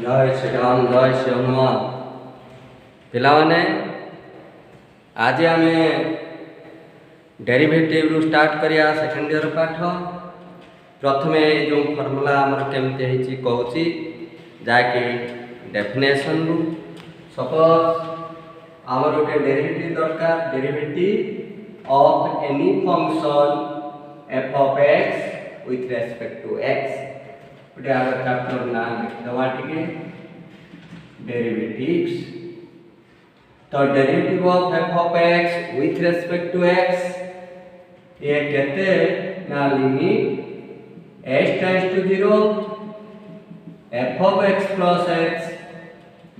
जय श्री राम जय श्री हनुमान पिलाने आज आम डेरिवेटिव रु स्टार्ट करिया सेकेंड ईयर पाठ प्रथमे जो फॉर्मूला आमर केमती कहूँ जहाँकि डेफिनेशन रु सपोज आमर गोटे डेरिवेटिव दरकार derivative of any function F of X with respect to X गोटे आम चैप्टर ना लिखिदवा टिके डेरिवेटिव्स तो derivative of F of X with respect to X ये कहते ना limit H tends to 0 F of X plus X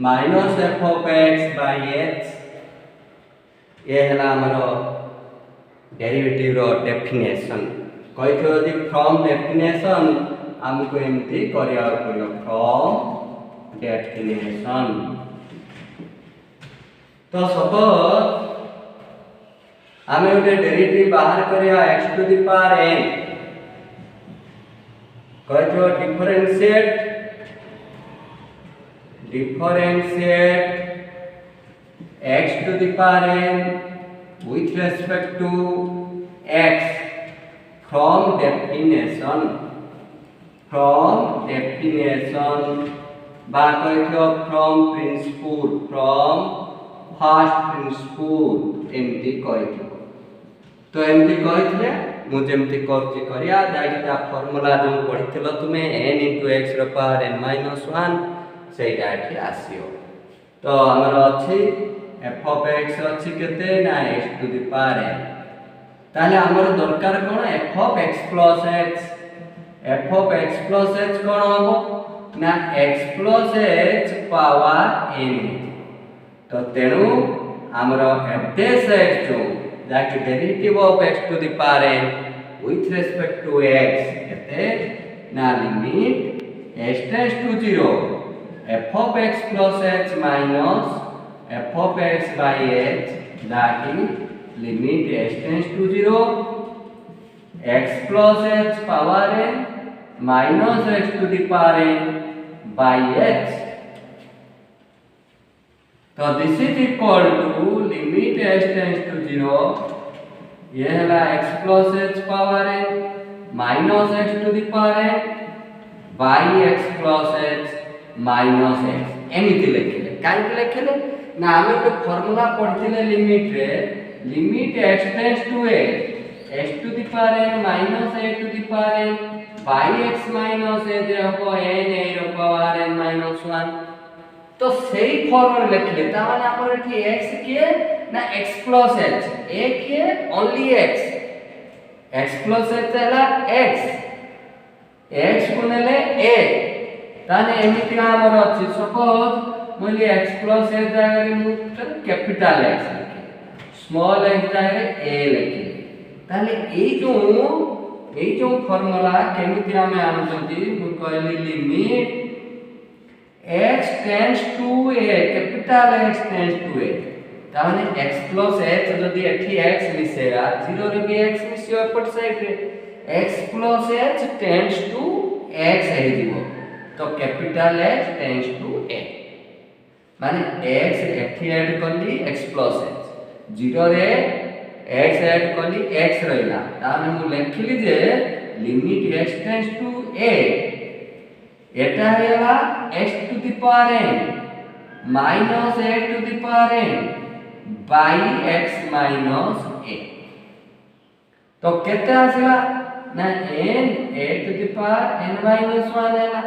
minus F of X by X ये है हमरो डेरिवेटिव रो डेफिनेशन कहि थो यदि फ्रॉम डेफिनेशन हमको एमती करिया पड़ो फ्रॉम डेफिनेशन तो सपोज आमे गोटे डेरिवेटिव बाहर करिया x to the power n कहतो differentiate x to the power n with respect to x from definition बा कहतो from principle from first principle एमती कहतो तो एमती कहथिले मु जेमती करछि करिया जाइटा फार्मूला जो पढिथिलो तुमे n * x रो पावर n - 1 सेटा एठी आसीओ तो हमर अछि f of x अछि केते ना x to the power n ताले हमर दरकार कोन f of x plus h f of x plus h कोन होबो ना x plus h power n तो तेनु हमरो f dash x जो जाके derivative of x to the power n with respect to x केते ना limit h tends to 0 f of x plus h minus f of x by h that is limit h tends to 0 x plus h power n minus x to the power n by h तो this is equal to limit h tends to 0 ये है x plus h power n minus x to the power n by x plus h minus x एमिति लिखले काई लिखले ना हमें तो फार्मूला पढ़थिले लिमिट रे limit x tends to a x to the power n minus a to the power n by x minus a जे हो n a रो पावर n minus 1 तो सही फॉर्मूला लिखले ता माने हमर एठी x के ना x plus h a के ओनली x plus h हैला x गुणले a ताने एमिति हमर अछि सपोज मोली x plus a जागरे मु कैपिटल x लिखे स्मॉल x जागरे a लिखे ताले ए जो फार्मूला केमिति हमें आनछंती मु कहली limit x tends to a capital x tends to a ताने x plus h जदी एठी x मिसेगा 0 रे भी x मिसियो एपट साइड रे x plus h tends to x है जीवो तो capital X tends to a माने x एठी ऐड करली x plus h 0 रे x ऐड करली x रहला ताने मु लिखली जे limit x tends to a एटा हैला x to the power n minus a to the power n by x minus a तो केते आसला ना n a to the power n minus 1 हैला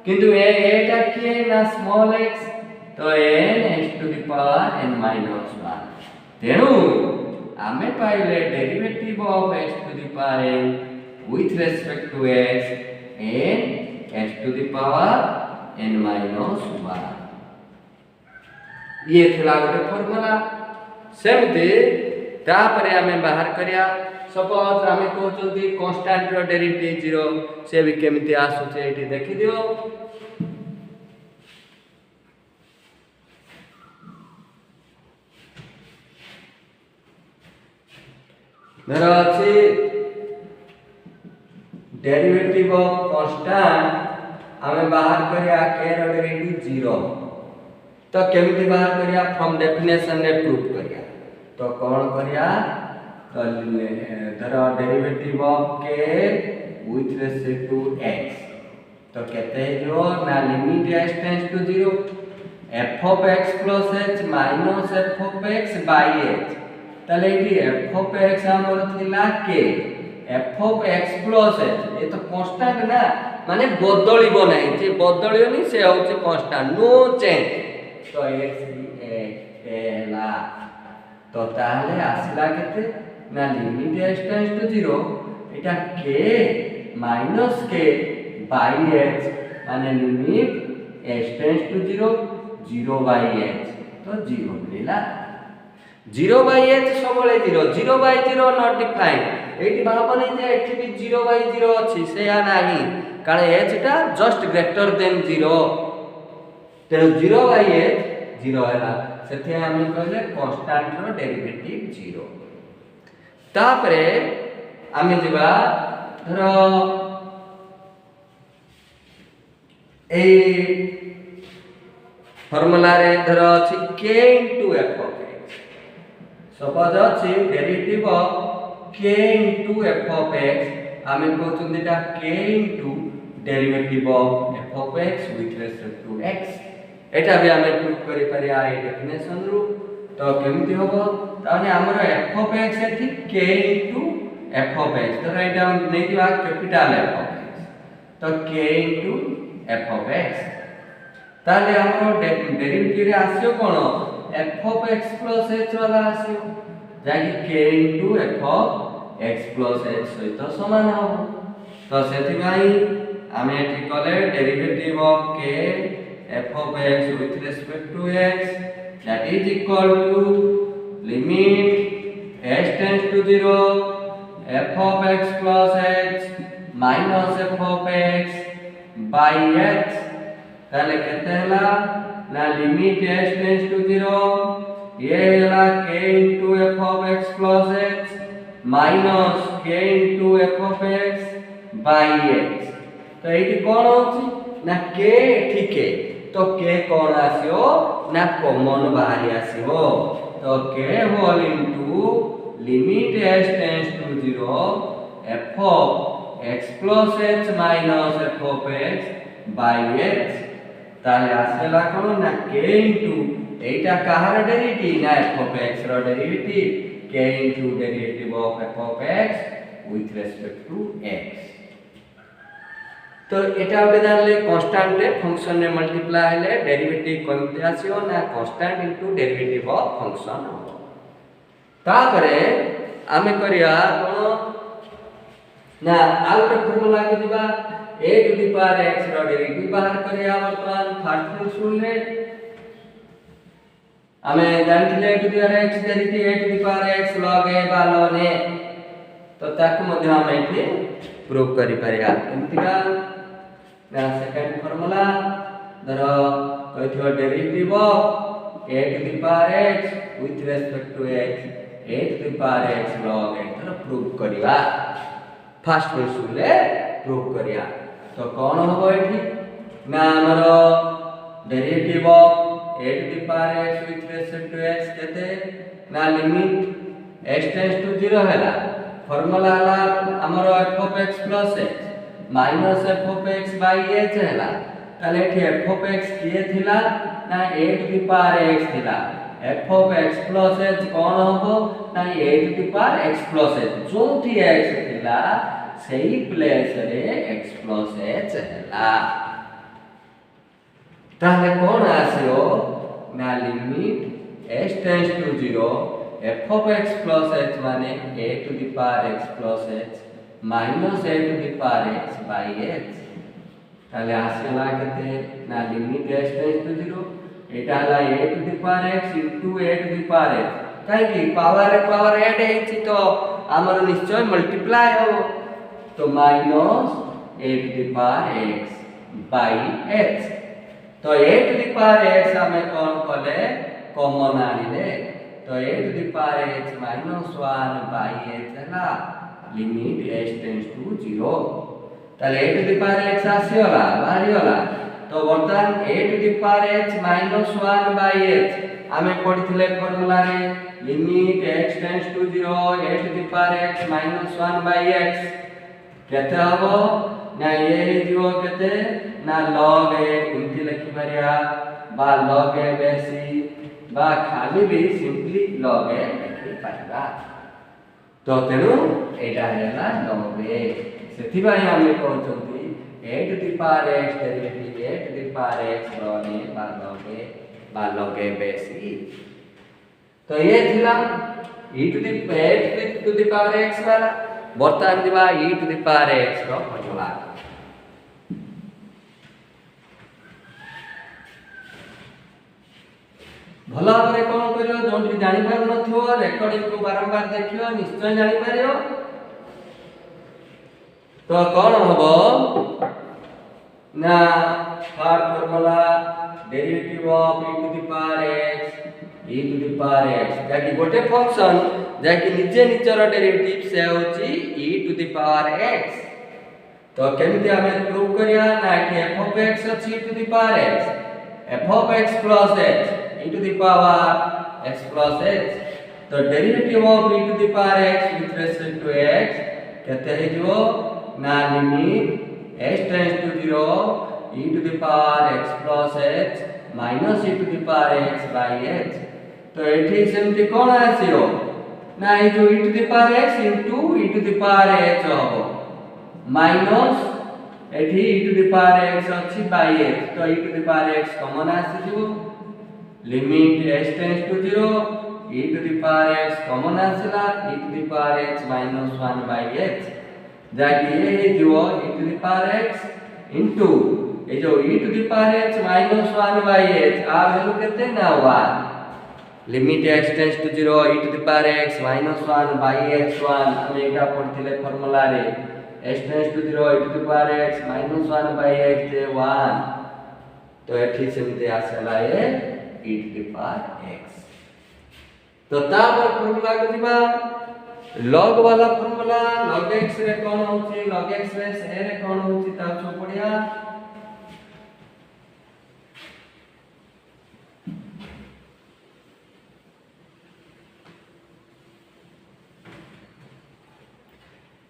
किंतु एटा के ना स्मॉल x तो n h to the power n minus 1 तेनु आमे पाइले derivative of x to the power n with respect to x n h to the power n minus 1 ये थिला गोटे फार्मूला सेमते तापरे आमे बाहर करिया सपोज आमे कहचोती कांस्टेंट रो डेरिवेटिव 0 से भी केमिति आसुचे एठी देखि दियो मेरा अछि डेरिवेटिव ऑफ कांस्टेंट आमे बाहर करिया k रो डेरिवेटिव 0 तो केमिति बाहर करिया फ्रॉम डेफिनेशन रे प्रूफ करिया तो कोन करिया तो धरो derivative of k with respect to x तो कहते हैं जो ना limit s tends to 0 f of x plus h minus f of x by h ताले ये f of x हमर थिला k f of x plus h ये तो कांस्टेंट ना माने बदलिबो नै जे बदलियो नै से होचे कांस्टेंट नो चेंज तो x एला तो ताले आसिला केते ना limit s tends to 0 Etah k minus k by h माने limit s tends to 0 0 by h तो 0 मिला 0 by h सबले 0 by 0 नॉट डिफाइंड एटी भाबने जे एठी भी 0 by 0 अछि से या नाही कारण h टा जस्ट ग्रेटर देन 0 तेरो 0 by h 0 हैला सेथे हम कहले कांस्टेंट रो डेरिवेटिव 0 तापरे आमे जिबा धरो ए फॉर्मूला रे धर अछि k into f of x suppose अछि derivative of k into f of x आमे कहउछन एटा k into derivative of f of x with respect to x एटा भी आमे प्रूफ करि परिया ए डेफिनेशन रु तो केमति होबो ताने हमर f of x एथि k into f of x तो एटा नै दिबा कैपिटल f of x तो k into f of x ताले हमरो डेरिवेटिव रे आसियो कोन f of x plus h वाला आसियो जाकी k into f of x plus h सहित समान हो तो सेति गाई आमे एठी कले derivative of k f of x with respect to x that is equal to limit s tends to 0 f of x plus h minus f of x by h ताले कहते हैला ना लिमिट s टेंड्स टू 0 ये हैला k into f of x plus h minus k into f of x by h तो eighty कोन होची ना k ठीक है तो k कोन आसियो ना कॉमन बाहरी आसियो तो k whole into limit s tends to 0 f of x plus h minus f of x by h ताले आसेला कोन ना k into एटा काहर डेरिवेटिव ना f of x रो derivative k into derivative of f of x with respect to x तो एटा ओटे जानले constant रे function रे मल्टीप्लाई हेले डेरिवेटिव कोनते आसीओ ना constant into derivative of function हो तापरे आमे करिया कोन ना आउट फॉर्मूला के दिबा a to the power x रो डेरिवेटिव बाहर करिया वर्तमान फर्स्ट प्रिंसिपल रे हमें जानथिले a to the power x derivative a to the power x log a बा ln a तो ताकू मध्ये हम एठी प्रूव करि परिया एंतिका ना सेकंड फार्मूला धरो कहिथो derivative of a to the power x with respect to x a to the power x log a तो प्रूव करिया फर्स्ट प्रिंसिपल रे प्रूव करिया तो कौन होबो एठी ना हमरो derivative of a to the power x with respect to x केते ना लिमिट s टेंड्स टू 0 हैला फार्मूला हला हमरो f of x plus h minus f of x by h हैला ताले एठी f of x किए थिला ना a to the power x थिला f of x plus h कौन होबो ना a to the power x plus h Jonthi x थिला सही प्लेस रे x plus h हैला ताले कोन आसियो ना limit s tends to 0 f of x plus h माने a to the power x plus h minus a to the power x by h ताले आसिला केते ना लिमिट s टेंड्स टू 0 एटा हला a to the power x into a to the power h काई की power add हेछि तो हमर निश्चय multiply हो तो minus a to the power x by h तो a to the power x हमें कौन कले कॉमन आनिले तो a to the power h minus 1 by h है ना लिमिट s टेंड्स टू 0 ताले a to the power x आसीगला बाहरी गला तो वर्तमान a to the power h minus 1 by h आमे पढिथिले फार्मूला रे limit x tends to 0 a to the power x minus 1 by x केते हबो ना ये जीवो केते ना log a इनती लिखि परिया बा log a बेसी बा खाली भी सिंपली log a लिखि परिबा तो तेनु एटा हैला log a सेथि भाई हमें कहउछंती a to the power x derivative a to the power x log a बा log a बेसी तो ये थिला e to the power x वाला वर्तमान दिबा e to the power x रो फॉर्मूला भला भाबरे कोन करियो जोंटी जानि पार नथियो रेकॉर्डिंग को बारंबार देखियो निश्चय जानि पारियो तो कोन हबो ना third formula derivative of e to the power x जाकी गोटे फंक्शन जाकी निजे निचर डेरिवेटिव से होची e to the power x तो केमिति हमें प्रूव करिया ना कि f ऑफ x अछि e to the power x f of x plus h e to the power x plus h तो derivative of e to the power x with respect to x कहते हैं जो ना limit h tends to 0 e to the power x plus h minus e to the power x by h तो एठी सेमति कोन आसीओ ना ए जो e to the power x into e to the power h हो minus एठी e to the power x अछि by h तो e to the power x common आसी जो limit h tends to 0 e to the power x common आसला e to the power x minus 1 by h जाकी ये जो e to the power x into ए जो e to the power h minus 1 by h आ value केते ना 1 limit x tends to 0 e to the power x minus 1 by x1 हम एटा पढथिले फार्मूला रे h tends to 0 e to the power x minus 1 by x जे 1 तो एठी सेमते आसला ए e to the power x तो तापर फार्मूला को दिबा log वाला फार्मूला log x रे कोन होची log x रे से रे कोन होची ता सो पडिया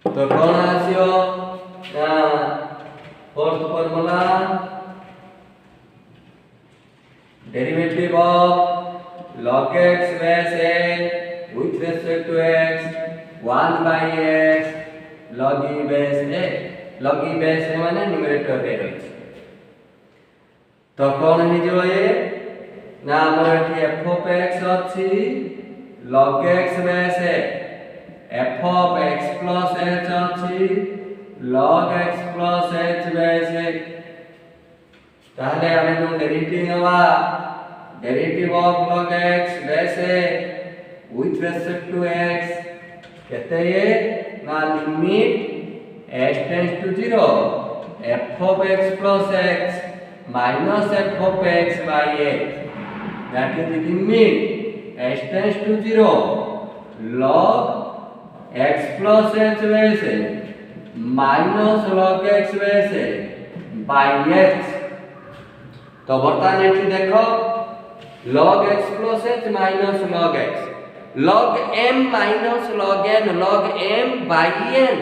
तो कोन आसियो ना fourth formula derivative of log x base a with respect to x 1 by x log e base a माने न्यूमरेटर रे रही तो कोन हे जो ये ना हमर एठी f of x अछि log x base a f of x plus h अछि log x plus h base a ताहले हमें जो डेरिवेटिव नवा derivative of log x base a with respect to x कहते ये ना limit h tends to 0 f of x plus h minus f of x by x that is the limit h tends to 0 log x plus h base a minus log x base a by x तो वर्तमान एठी देखो log x plus h minus log x log m minus log n log m by n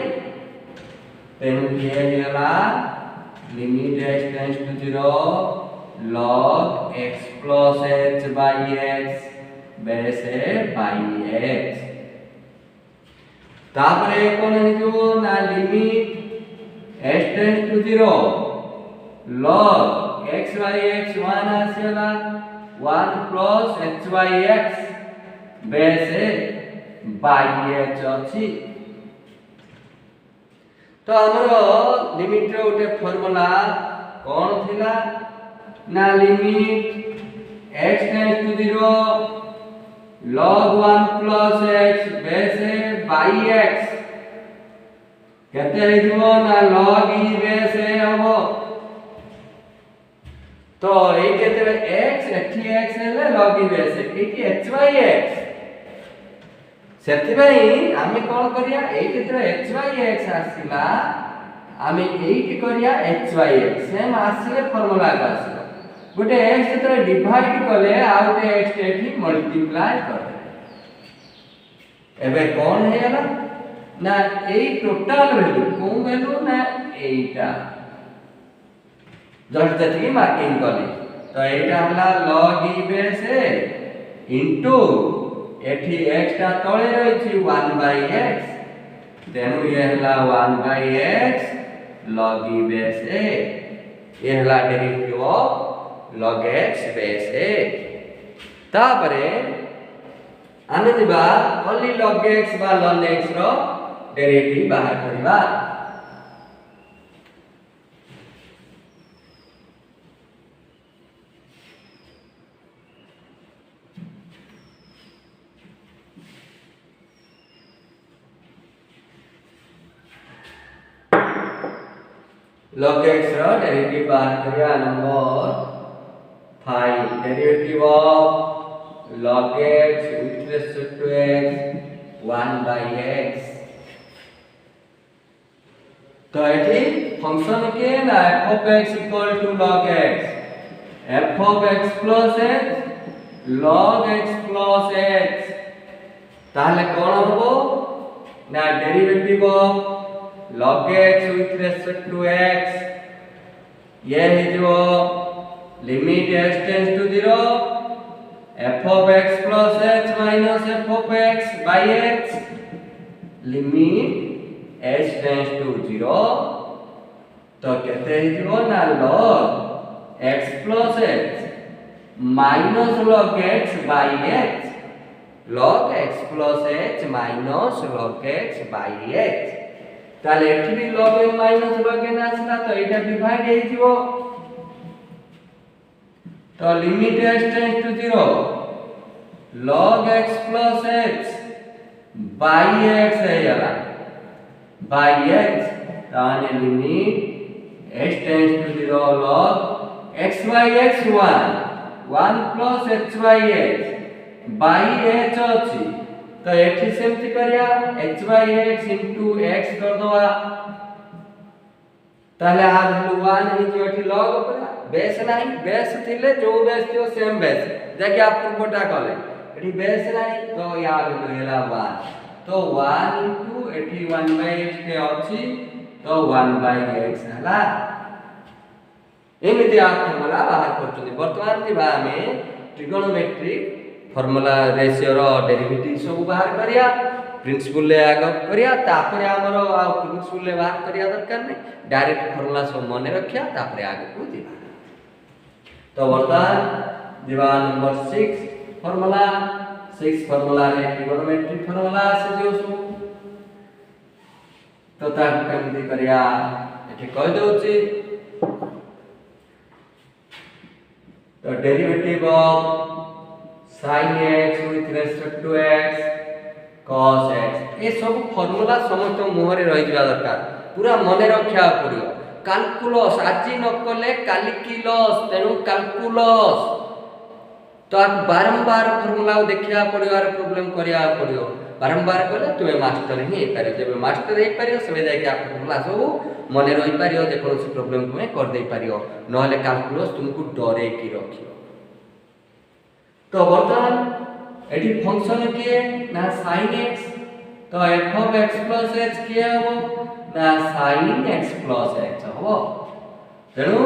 then ये होला limit h tends to 0 log x plus h by x base a by x तापरे कोन जो ना limit h tends to 0 log x by x 1 आसीला 1 plus h by x base a by h अछि तो हमरो limit रे उठे formula कोन थिला ना limit x tends to 0 log 1 plus x base a by x कहते हे जो ना log e base a हबो तो ए केते x एठी x हेले log e base एठी h by x सेति भाई आमे कोन करिया ए केते h by x आसीला आमे एट करिया h by x सेम आसीले फार्मूला का आसीलो गोटे x जतरे डिवाइड कले आ गोटे x एठी मल्टीप्लाई कर एबे कोन हे गला ना ए टोटल वैल्यू कोन वैल्यू ना एटा जस्ट जति मार्किंग कले तो एटा हला log e बेस ए इनटू एठी x ता तळे रही छी 1 by x तेनु ये हला 1 by x log e base a ये हला derivative of log x base a तापरे आने दिबा ओनली log x बा ln x रो डेरिवेटिव बाहर करिबा log x रो डेरिवेटिव बाहर करिया number 5 derivative of log x with respect to x 1 by x तो एठी फंक्शन के ना f of x equal to log x f of x plus x log x plus x ताहले कोन होबो ना derivative of log x with respect to x ये है जो limit x tends to 0 f of x plus x minus f of x by x limit h tends to 0 तो कहते हैं जो ना log x plus x minus log x by x log x plus h minus log x by x ताले एठी भी log n minus log n आसला तो एटा डिवाइड हे जिवो तो limit h tends to 0 log x plus h by x है याला by x ताने limit h tends to 0 log x by x 1 plus h by h by h अछि तो एठी सेमति करिया h by x into x कर दवा ताले आ वैल्यू 1 ही जो एठी log परा बेस नाही बेस थिले जो बेस थियो सेम बेस जेके आप पूर्वटा कले एठी बेस नाही तो या वैल्यू हेला 1 तो 1 into एठी 1 by x के अछि तो 1 by x हला एमिति आप फॉर्मूला बाहर करछथि वर्तमान दिबा में ट्रिगोनोमेट्रिक फॉर्मूला रेशियो रो डेरिवेटिव सब बाहर करिया प्रिंसिपल ले आग करिया तापरे हमरो आ प्रिंसिपल ले बाहर करिया दरकार नै डायरेक्ट फॉर्मूला सब मने रखिया तापरे आगे को दिबा तो वर्तमान दिबा नंबर 6 फॉर्मूला रे ट्रिगोनोमेट्रिक फॉर्मूला से जो सु तो ता केमति करिया एठी कह दोछि तो derivative of sin x with respect to x cos x ए सब फार्मूला समस्त मुहरे रहि जवा दरकार पूरा मने रखिया पड़ियो कैलकुलस आजि न कले काली की लॉस तेनु कैलकुलस तो आप बारंबार फार्मूला देखिया पड़ियो आर प्रॉब्लम करिया पड़ियो बारंबार कले तुमे मास्टर ही करियो जब मास्टर हे करियो सबे जाय के आप फार्मूला सब मने रहि पारियो जे कोनसी प्रॉब्लम तुमे कर दे पारियो नहले कैलकुलस तुमको डरे की रखियो तो वर्तमान एठी फंक्शन के ना sin x तो f of x plus h के हो ना sin x plus h हो तेनु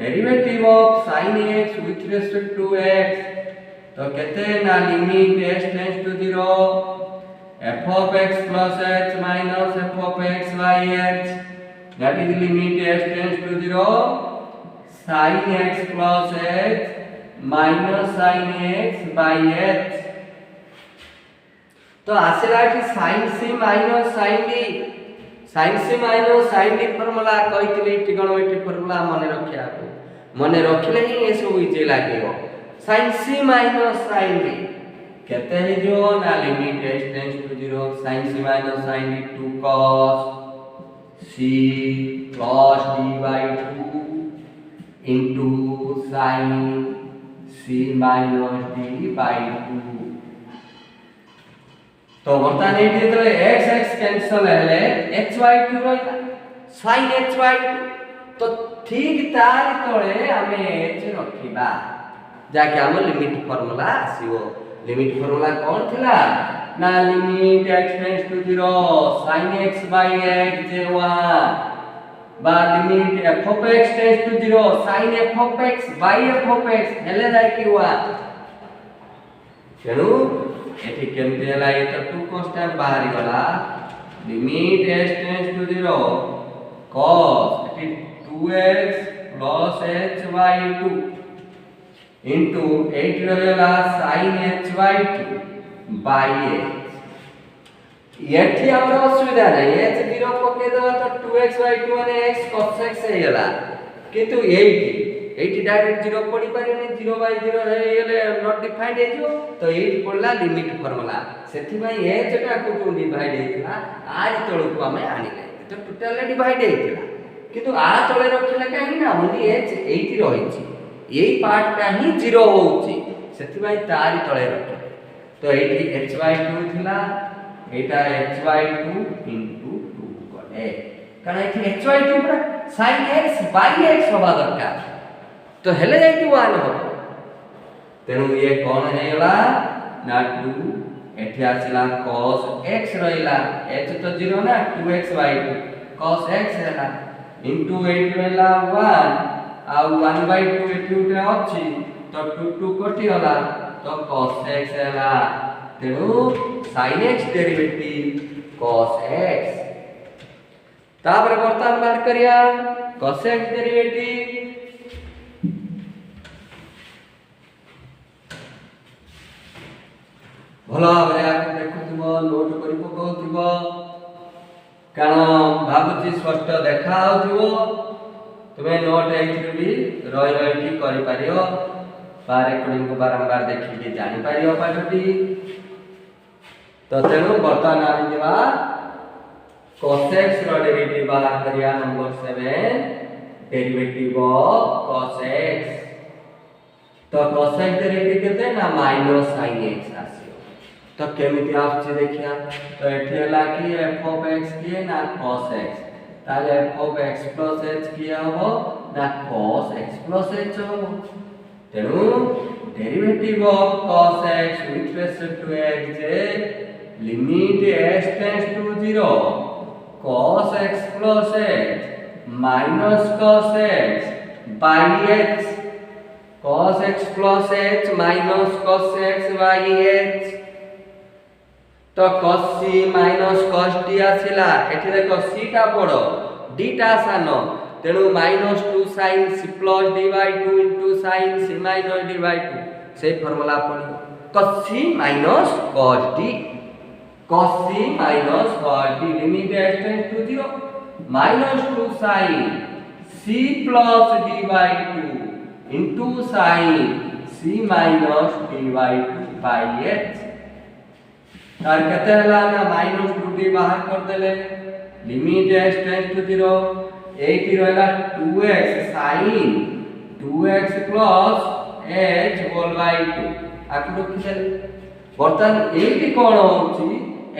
derivative of sin x with respect to x तो कहते हैं ना limit h tends to 0 f of x plus h minus f of x by h that is limit h tends to 0 sin x plus h minus sin x by h तो आसेला कि sin c minus sin d formula कहितले trigonometric formula मने रखिया मने रखले ही ए सब इजे लागेगो sin c minus sin d कहते हैं जो ना limit h tends to 0 sin c minus sin d 2 cos c plus d by 2 into sin c minus d by 2 तो वर्तमान एठी तो x x कैंसिल हेले h by 2 रहिला sin hy2 तो ठीक तार तले आमे h रखिबा जाके हम लिमिट फार्मूला आसीबो लिमिट फार्मूला कोन थिला ना limit x tends to 0 sin x by x j1 बा limit f of x tends to 0 sin f of x by f of x हेले जाय कि 1 तेनु एठी केमते हला ए तो टू कांस्टेंट बाहरी गला limit h tends to 0 cos एठी 2x plus h by 2 into 8 रहेला sin h by 2 by h एठी हमरा असुविधा नै h 0 पके दवा तो 2x by 2 माने x cos x हे गेला किंतु 80 डायरेक्ट 0 पड़ी पारे 0 by 0 हे गेले नॉट डिफाइंड हे जो तो 8 पड़ला लिमिट फार्मूला सेथि भाई h टा को जो डिवाइड हेतिला आर तळो को हमें आनिले तो टोटल डिवाइड हेतिला किंतु आ तळे रखिला काहे ना ओनली h 80 रहिछि एई पार्ट का ही 0 होउछि सेथि भाई तारी तळे रखिले तो एठी h by 2 थिला एटा h by 2 into 2 कले कारण एठी h by 2 पर sin x by x होबा दरकार तो हेले जाय कि 1 हो तेनु ये कोन हेला ना 2 एठी आसिला cos x रहिला h तो 0 ना 2x by 2 cos x Hella into 8 रहिला 1 आ 1 by 2 एठी उठे अछि तो 2 कटि होला तो cos x हेला तेनु sin x derivative cos x तापर वर्तमान बाहर करिया cos x डेरिवेटिव भला भाबरे आके देखुथिबो नोट करि पकाउथिबो कारण भाबुची स्पष्ट देखा होथिबो तुमे नोट एथि भी रहि रहि करि पारियो बा रेकॉर्डिंग को बारंबार देखि के जानि पारियो पाठटी तो तेणु वर्तमान आम जीवा cos x रो डेरिवेटिव बाहर करिया number 7 derivative of cos x तो cos x डेरिवेटिव केते ना माइनस sin x आसियो तो केमिति आछे देखिया तो एठी हला कि f of x किए ना cos x ताले f of x plus h किया हो ना cos x plus h हो तेणु derivative of cos x with respect to x J limit h tends to 0 cos x plus h minus cos x by h cos x plus h minus cos x by h तो cos c minus cos d आसिला एठी देखो c टा पड़ो d टा सानो तेणु minus 2 sin c plus d by 2 into sin c minus d by 2 से formula पड़ी cos c minus cos d cos c minus cos d limit h tends to 0 minus 2 sin c plus d by 2 into sin c minus d by 2 by h तार कते हला ना minus 2d बाहर कर देले limit h tends to 0 8 रहला 2x sin 2x plus h whole by 2 आकु रखिसेल बर्तन eighty कोन होछि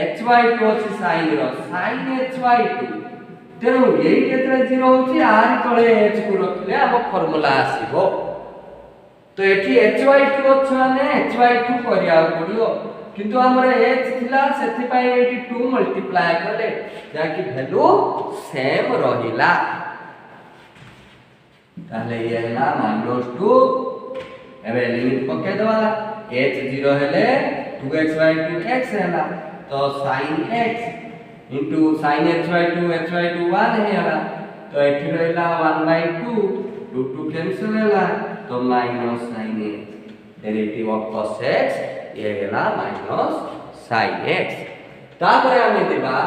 h by 2 अछि sin row sin h by 2 तेनु एई केतरे 0 होछि आर तळे h को रखले हम फार्मूला आसीबो तो एठी h by 2 अछि माने h by 2 करिया पड़ियो किंतु हमर h थिला सेति पय एटी 2 मल्टीप्लाई करले जाकि वैल्यू सेम रहिला ताले ये हला -2 एबे लिमिट पके दवा h 0 हेले 2x by 2 x हेला तो sin x into sin h by 2 1 हेला तो एठी रहला 1 by 2 2 कैंसिल हेला तो minus sin x derivative of cos x ये हेला minus sin x तापर हम देबा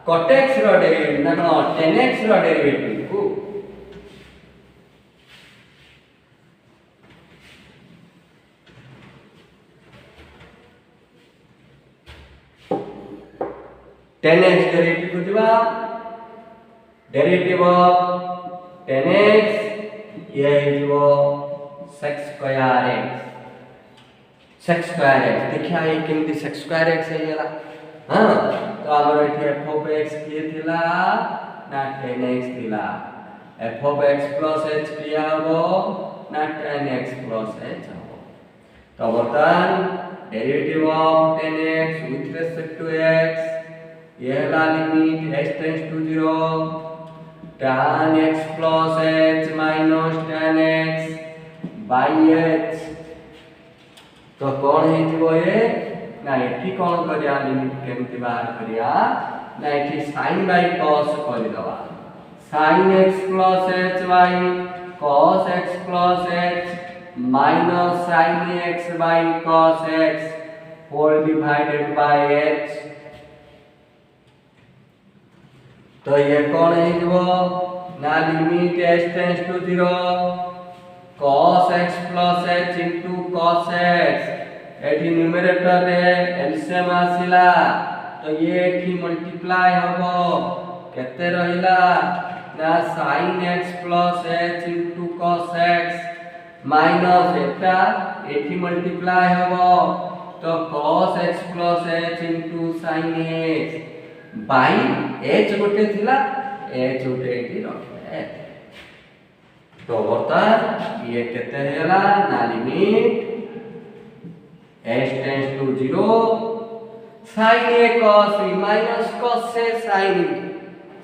cot x रो डेरिवेटिव ना tan x रो डेरिवेटिव को tan x डेरिवेटिव को दिबा डेरिवेटिव ऑफ tan x ये जो sec square x देखिया ये केमती sec square x है येला हां तो हमर एठी f of x के थिला ना 10x दिला f of x plus h किया हो ना 10x plus h हो तो बर्तन derivative of 10x with respect to x ये ला limit h tends to 0 tan x plus h minus tan x by h तो कौन है जीवो ये ना एठी कौन करिया लिमिट केमति बाहर करिया ना एठी sin by cos करि दवा sin x plus h by cos x plus h minus sin x by cos x whole divided by h तो ये कौन है जीवो ना limit h tends to 0 cos x plus h into cos x एठी numerator रे LCM आसिला तो ये एठी मल्टीप्लाई हबो केते रहिला ना sin x plus h into cos x minus एटा एठी मल्टीप्लाई हबो तो cos x plus h into sin x by h गोटे थिला h गोटे एठी रखले तो बर्तन ये केते हेला ना limit h tends to 0 sin a cos b minus cos a sin b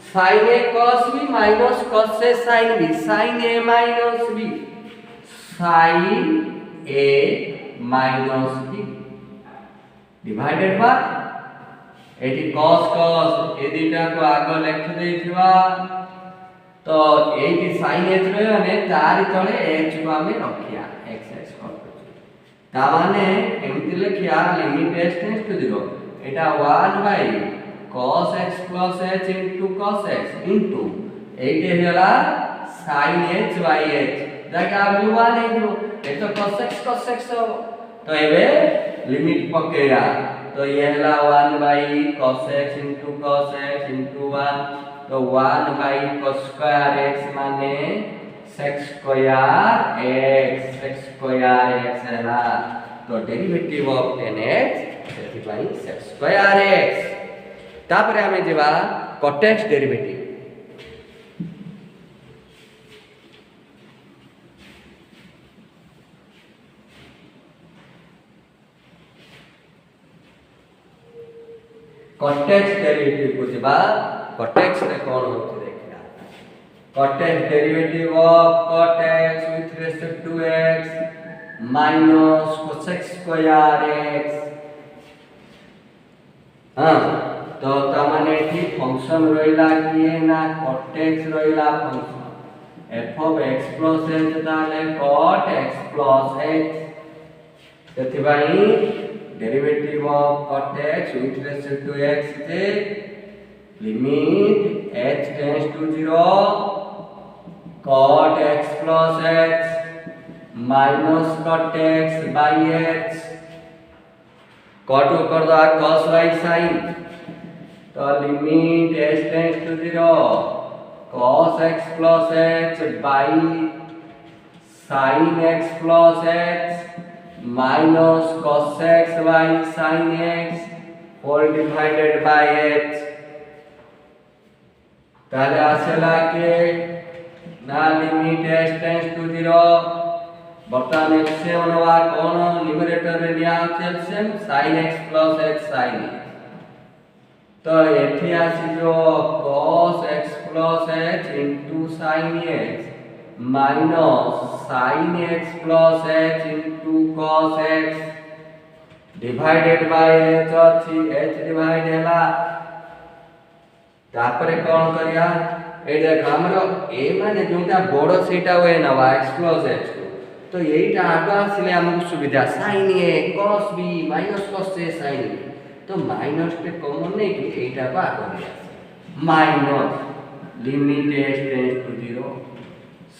sin a cos b minus cos a sin b sin a minus b sin a minus b divided by eighty cos cos ए दिटा को आगो लिख देथिबा तो eighty sin h रे ने तारि तळे h को हमें रखिया x x कर ता माने एमति लिखिया लिमिट h टेंड्स टू 0 एटा 1 by cos x plus h into cos x into एटे हेला sin h by h जाका वैल्यू 1 है ए तो cos x तो एबे लिमिट पकेया तो ये हेला 1 by cos x into 1 तो 1 by cos square x माने sec square x हैला तो डेरिवेटिव ऑफ 10x सेति भाई sec square x तापरे हमें जेबा cot x derivative cot x derivative को जेबा cot x रे कोन होते देखिया cot x derivative of cot x with respect to x minus cos x square x हां तो तमाने एठी फंक्शन रहिला किए ना cot x रहिला function f of x plus h ताले cot x plus h सेति भाई derivative of cot x with respect to x is limit h tends to 0 cot x plus h minus cot x by h cot को कर दो cos y sin तो limit h tends to 0 cos x plus h by sin x plus h minus cos x by sin x whole divided by h ताले आसेला के ना limit h tends to 0 बर्तमान x से मनवा कोन numerator रे लिया LCM sin x plus h sin x तो एठी आसी जो cos x plus h into sin x minus sin x plus h into cos x divided by h अछि h divide हैला तापरे कोन करिया ए देख हमरो a माने जोटा बड़ सेटा होय ना x plus h तो एटा आगा आसिले हमकु सुविधा sin a cos b minus cos a sin b तो माइनस पे कॉमन नहीं कि एटा को आगे दिया minus limit h tends to 0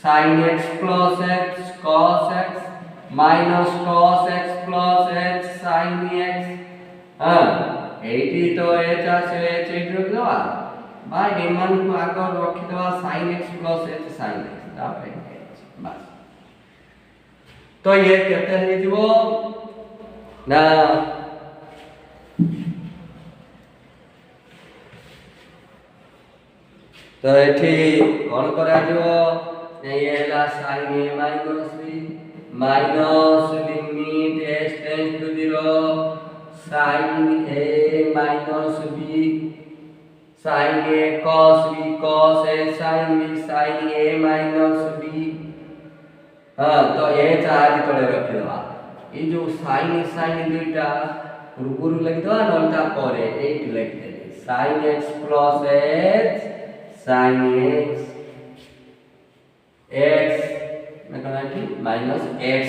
sin x plus h cos x minus cos x plus h sin x हां एटी तो h आसे h एटी रख दवा भाई एमान को आगे रखि दवा sin x plus h sin x तापरे h बस तो ये कहते हैं जीवो ना तो एठी कौन करा जो ये ला sin a minus b minus limit s tends to 0 sin a minus b sin a cos b cos a sin b sin a minus b हाँ तो ये चार तले रखे दवा ये जो sin दुईटा पूर्व लगी दवा नलता परे 8 लिख दे sin x plus h sin x मैं कहना कि माइनस x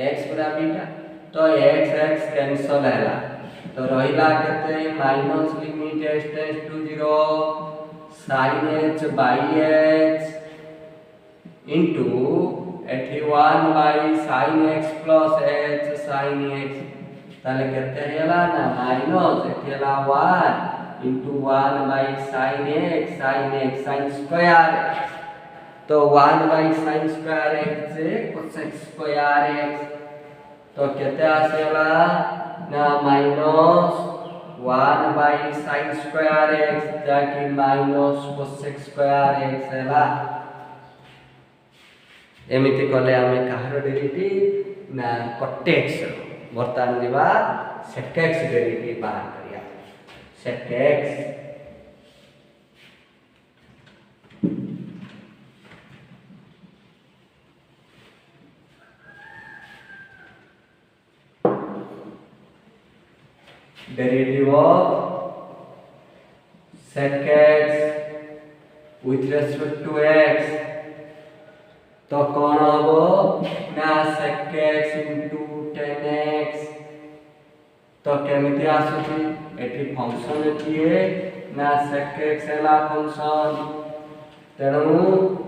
x बराबर बीटा तो x x कैंसल हैला तो रहिला केते minus limit s tends to 0 sin h by h into एठी 1 by sin x plus h sin x ताले केते हैला ना माइनस एठी हैला 1 into 1 by sin x sin square x तो 1 by sin स्क्वायर x से cosec स्क्वायर x तो केते आसेला ना minus 1 by sin square x जाकी माइनस cosec स्क्वायर x हैला एमिति कले आमे काहर डेरिवेटिव ना cot x वर्तमान दिबा sec x डेरिवेटिव बाहर करिया sec x derivative of sec x with respect to x तो कौन होबो ना sec x into tan x तो केमिति आसुची एठी फंक्शन एठी ना sec x हैला फंक्शन तेणु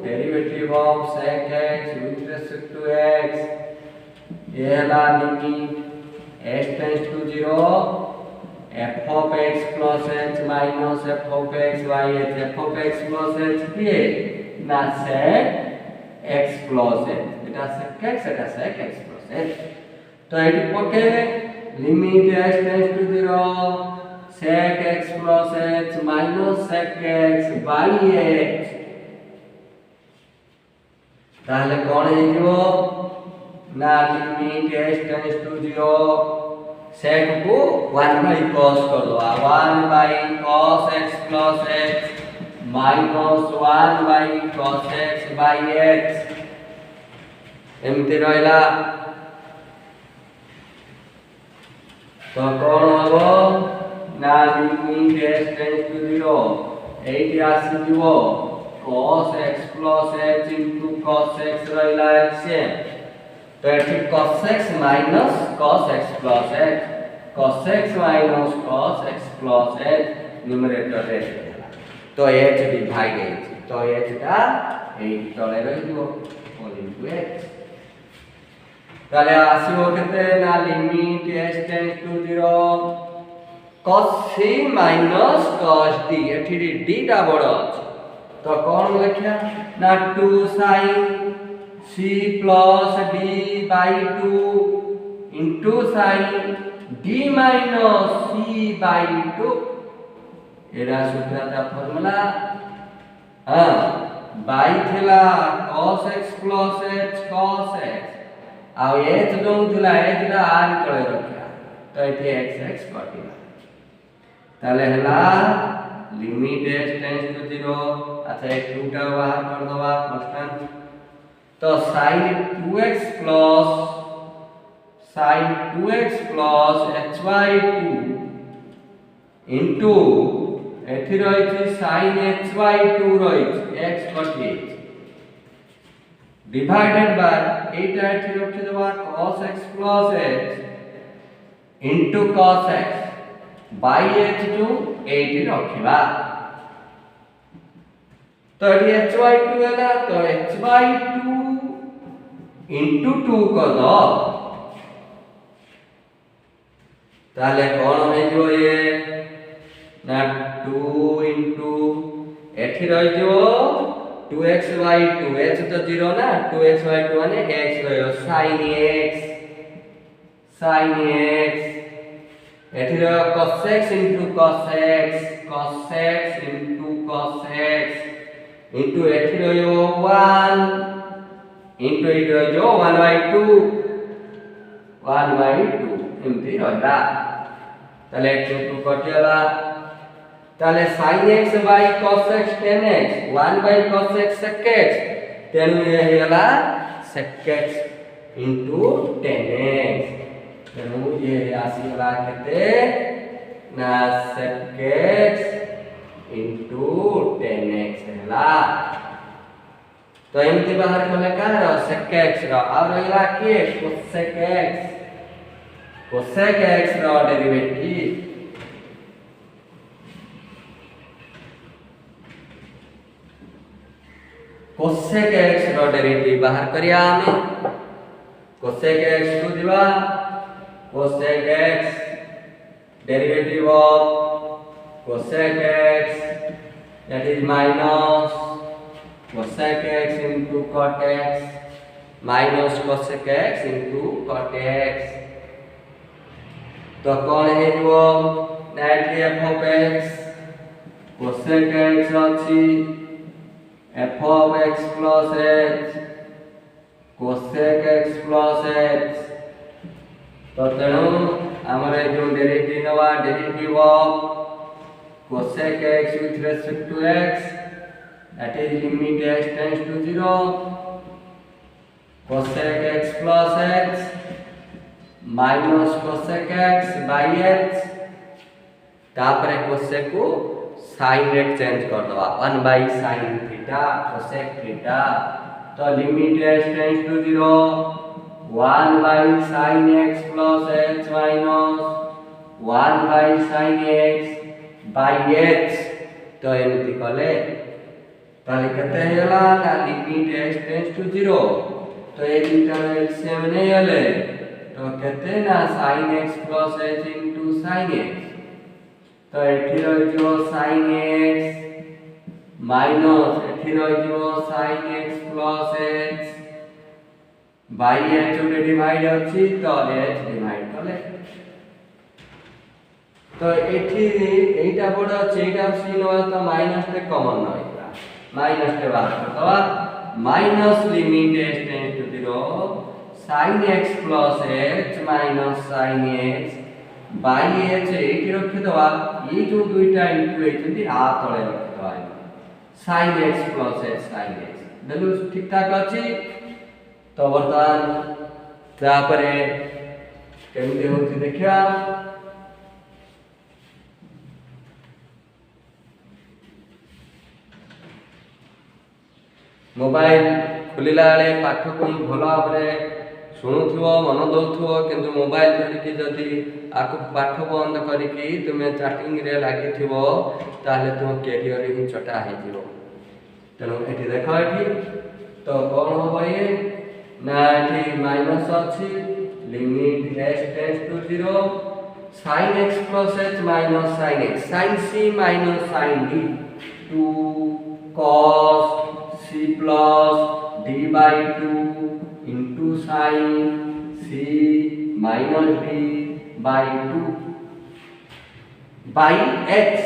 derivative of sec x with respect to x ये हैला limit s tends to 0 f of x plus h minus f of x by h f of x plus h किए ना sec x plus h এটা sec x এটা sec x plus h तो एटी पकेले limit s tends to 0 sec x plus h minus sec x by h ताहले कोन हेजिवो ना limit s tends to 0 sec को 1 by cos कर दो 1 by cos x plus h minus 1 by cos x by h एमती रहला तो कोन हबो ना limit s tends to 0 eighty आसी दिवो cos x plus h into cos x रहला h तो एठी cos x minus cos x plus h cos x minus cos x plus h numerator रे तो h डिवाइड h तो h टा 8 तळे रहिबो all into h ताले आसीबो केते ना limit s tends to 0 cos c minus cos d एठी d टा बड़ अछि तो कोन लिखिया ना 2 sin c plus d by 2 into sin d minus c by 2 era सूत्र का फार्मूला हां by थिला cos x plus h cos x आ h जो थिला h रा r तळे रखिया तो एठी x x कटिला ताले हला लिमिट s टेंड्स टू 0 अच्छा एक 2 टा बाहर कर दवा कांस्टेंट तो sin 2x plus hy2 into एथि रहिछि sin hy2 रहिछि x कटि डिवाइडेड बाय एटा एथि रखि देबा cos x plus h into cos x by h जो 8 रखिबा तो एटी hy2 हैला तो hy2 into 2 कर दो ताले कोन हो जो ये ना 2 into एठी रहि जो 2x by 2 h तो 0 ना 2x by 2 माने x रहियो sin x एठी रहियो cos x into cos x into cos x into एठी रहियो 1 into एठी रहियो 1/2 एमती रहला ताले 2 कटियला ताले sin x by cos x tan x 1 by cos x sec x तेनु ये हेला sec x into tan x तेनु ये राशि वाला केते ना sec x into tan x हेला तो एमती बाहर कले का sec x रो आ रहला के cosec x रो डेरिवेटिव cosec x रो डेरिवेटिव बाहर करिया हमें cosec x को दिवा cosec x derivative of cosec x that is minus cosec x into cot x minus cosec x into cot x तो कौन है जो night f of x cosec x अछि f of x plus h cosec x plus h तो तेणु हमारे जो derivative नवा derivative of cosec x with respect to x that is limit x tends to 0 cosec x plus h minus cosec x by h तापरे cosec को sin x change कर दवा 1 by sin theta cosec theta तो limit x tends to 0 1 by sin x plus h minus 1 by sin x by h तो एमती कले ताले कते हेला ना लिमिट x टेंड्स टू 0 तो ए दुटा एलसीएम नहीं हले तो कते ना sin x plus h into sin x तो एठी रहियो sin x minus एठी रहियो sin x plus h by h उडे डिवाइड अछि तो h डिवाइड कले तो एठी एटा बड अछि एटा sin हो तो माइनस ते कॉमन नइला माइनस ते बाहर करतवा minus limit h tends to 0 sin x plus h minus sin x by h एठी रखि दवा ये जो दुईटा इनटू एचंती आ तळे रखि दवा sin x plus h sin x दलु ठीक ठाक अछि तो वर्तमान तापरे केमते होछि देखिया मोबाइल खुलिला बेले पाठ को भलो भाबरे शुणुथिबो मन दउथिबो किंतु मोबाइल धरिकी जदी आको पाठ बंद करिकी तुमे चैटिंग रे लागिथिबो ताले तुम कैरियर ही चटा हे जिवो तेनो एठी देखो एठी तो कोन होबो ये ना एठी माइनस अछि limit h tends to 0 sin x plus h minus sin x sin c minus sin d 2 cos c plus d by 2 into sin c minus d by 2 by h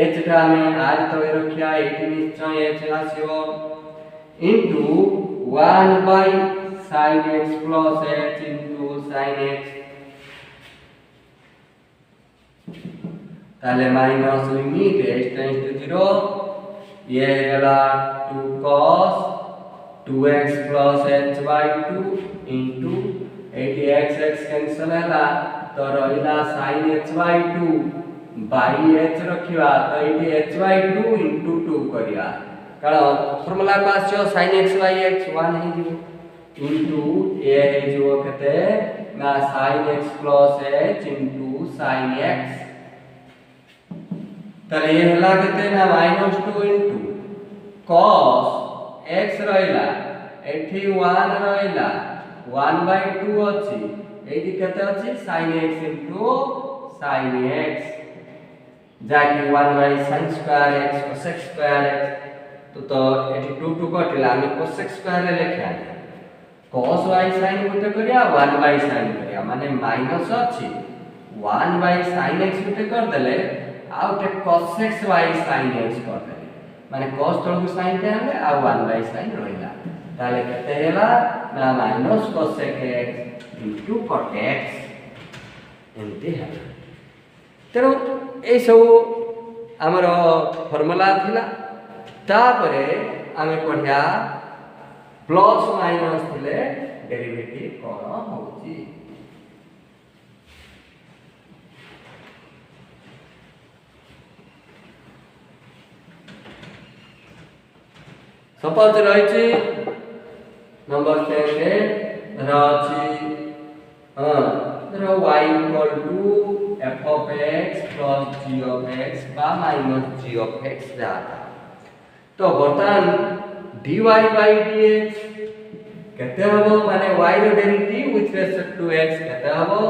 h टा में आज तो रखिया एठी निश्चय h आसीओ into 1 by sin x plus h into sin x ताले minus limit h tends to 0 ये हैला 2 cos 2x plus h by 2 into 80x cancel हैला तो रहिला sin h by 2 by h रखिवा तो एटी h by 2 into 2 करिया कारण formula पास जो sin x by x 1 है जो into a है जो कहते ना sin x plus h into sin x तले ये हला कहते ना -2 into cos x रहिला एठी 1 रहिला 1/2 अछि एठी केते अछि sin x into sin x जाकी 1/sin square x cosec square x तो एठी 2 कटिला हम cosec square रे लेखा cos y sin गुटे करिया 1/sin करिया माने माइनस अछि 1/sin x गुटे कर देले आउटे cos x y sin x करते माने cos तळ को sin ते आले आ 1/sin रहिला ताले केते हेला ना minus cos x into cot x एमती है तेणु ए सब आमर फॉर्मूला थिला तापरे आमे पढिया प्लस माइनस थिले डेरिवेटिव कोन होची सपोज रहिछि नंबर 10 रे रहिछि धरो y equal to f of x plus g of x बा minus g of x जाता तो बर्तन dy by dx केते हबो माने y रो derivative with respect to x केते हबो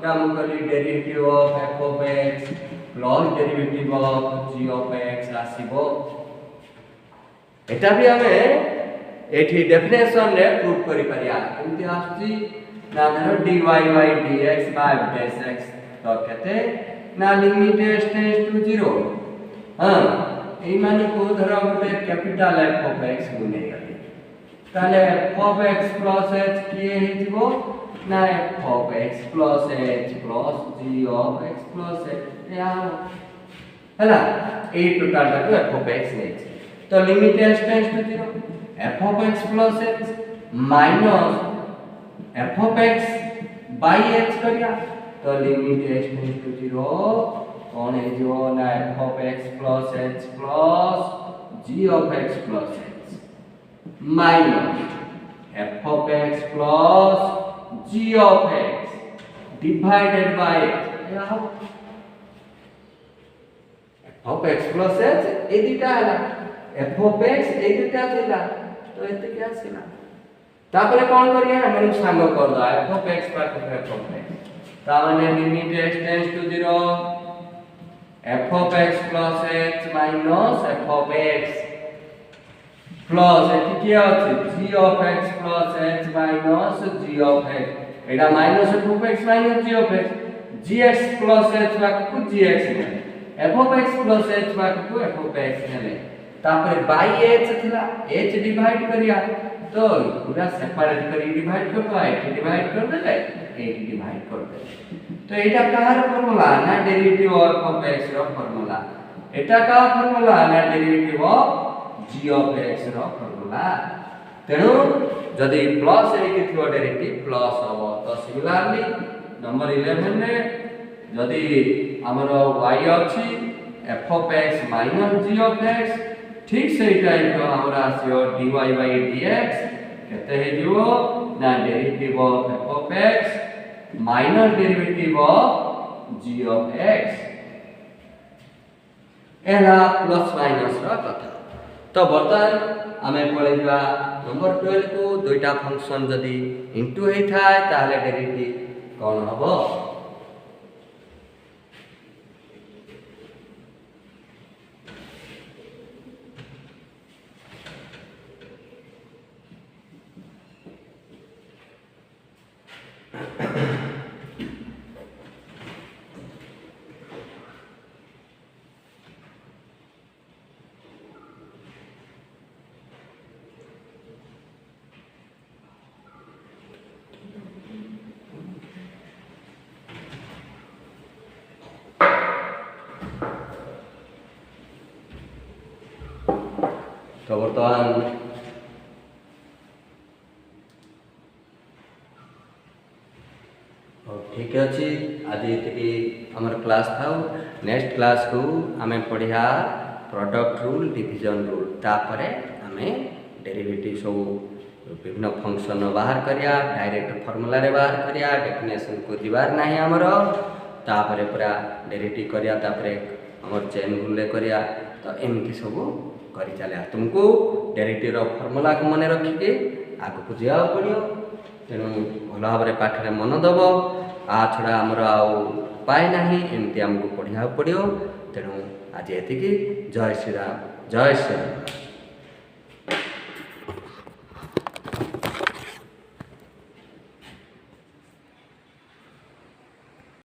नाम कली derivative of f of x plus derivative of g of x आसीबो एटा भी हमें एठी डेफिनेशन रे प्रूव करि परिया एमति आछि ना धरो dy by dx by dx तो कहते ना लिमिट टेंड्स टू 0 हां एई माने को धरो गोटे कैपिटल f of x गुने गली ताले f of x plus h किए हिजबो ना f of x plus h plus g of x plus h या हला ए टोटल टाको f of x नै तो limit tends to 0 f of x plus h minus f of x by h करिया तो लिमिट टेंड्स टू 0 कौन है जो ना f of x plus h plus g of x plus h minus f of x plus g of x divided by h f of x plus h ए दिटा है f of x ए दिटा थिला तो एते क्या छिला तापरे कोन करिया हम संग कर दो f of x पर f of x ता माने limit x tends to 0 f of x plus h minus f of x plus एठी की अछि g of x plus h minus g of x Etah minus f of x minus g of x gx plus h Baku gx ने f of x plus h Baku f of x ने तापर by h थिला h divide करिया तो पूरा separate करी divide कर दो h डिवाइड कर दे h डिवाइड कर दे तो एटा कहार फार्मूला ना डेरिवेटिव ऑफ x रो फार्मूला एटा का फार्मूला ना derivative of g of x रो फार्मूला तेनु जदी प्लस ए के थियो डेरिवेटिव प्लस हो तो सिमिलरली नंबर 11 रे जदी हमरो y अछि f of x minus g of x ठीक से टाइप का हमरा आसियो dy by dx कहते हैं जो ना derivative of f of x minus derivative of g of x एला प्लस माइनस रा कथा तो बर्तन हमें पढिबा नंबर 12 को दुईटा फंक्शन जदी इनटू हे थाय ताले डेरिवेटिव कोन हबो तो बर्तमान ठीक अच्छी आज ये हमर क्लास था नेक्स्ट क्लास को आमे पढ़िया प्रोडक्ट रूल डिवीजन रूल तापरे आमे डेरिवेटिव सब विभिन्न फंक्शन बाहर करिया डायरेक्ट फार्मूला रे बाहर करिया डेफिनेशन को दिवार नाही हमर तापरे पूरा डेरिवेटिव करिया तापरे हमर चेन रूल ले करिया तो एमती सब करि चले तुमको डेरिवेटिव रो फार्मूला को मने रखि के आगु को जिया पड़ियो तेनु भल भाव रे पाठ रे मन दबो आ छड़ा हमर आ उपाय नाही एमती हमको पढ़िया पड़ियो तेनु आज एतिकी जय श्री राम जय श्री राम।